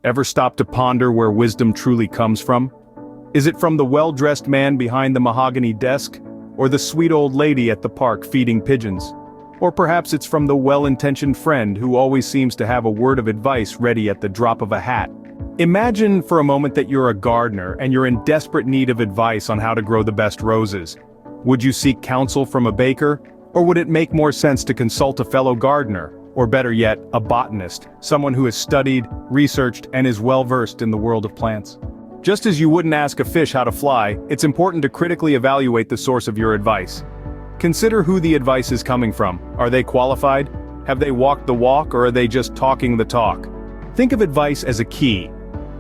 Ever stop to ponder where wisdom truly comes from? Is it from the well-dressed man behind the mahogany desk? Or the sweet old lady at the park feeding pigeons? Or perhaps it's from the well-intentioned friend who always seems to have a word of advice ready at the drop of a hat? Imagine for a moment that you're a gardener and you're in desperate need of advice on how to grow the best roses. Would you seek counsel from a baker? Or would it make more sense to consult a fellow gardener? Or better yet, a botanist, someone who has studied, researched, and is well-versed in the world of plants? Just as you wouldn't ask a fish how to fly, it's important to critically evaluate the source of your advice. Consider who the advice is coming from. Are they qualified? Have they walked the walk, or are they just talking the talk? Think of advice as a key.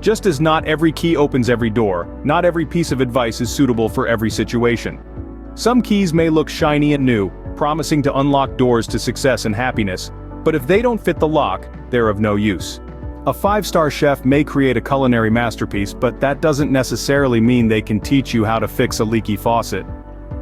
Just as not every key opens every door, not every piece of advice is suitable for every situation. Some keys may look shiny and new, promising to unlock doors to success and happiness, but if they don't fit the lock, they're of no use. A 5-star chef may create a culinary masterpiece, but that doesn't necessarily mean they can teach you how to fix a leaky faucet.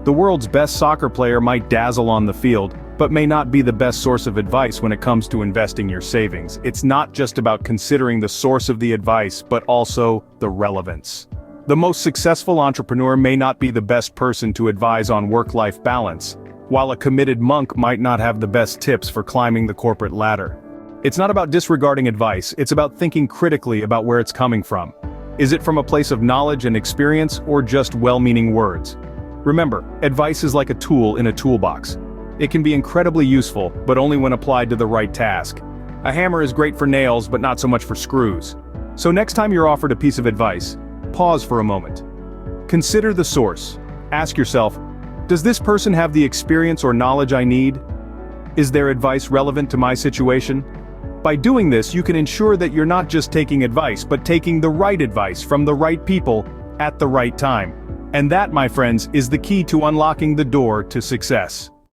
The world's best soccer player might dazzle on the field, but may not be the best source of advice when it comes to investing your savings. It's not just about considering the source of the advice, but also the relevance. The most successful entrepreneur may not be the best person to advise on work-life balance, while a committed monk might not have the best tips for climbing the corporate ladder. It's not about disregarding advice, it's about thinking critically about where it's coming from. Is it from a place of knowledge and experience, or just well-meaning words? Remember, advice is like a tool in a toolbox. It can be incredibly useful, but only when applied to the right task. A hammer is great for nails, but not so much for screws. So next time you're offered a piece of advice, pause for a moment. Consider the source. Ask yourself, does this person have the experience or knowledge I need? Is their advice relevant to my situation? By doing this, you can ensure that you're not just taking advice, but taking the right advice from the right people at the right time. And that, my friends, is the key to unlocking the door to success.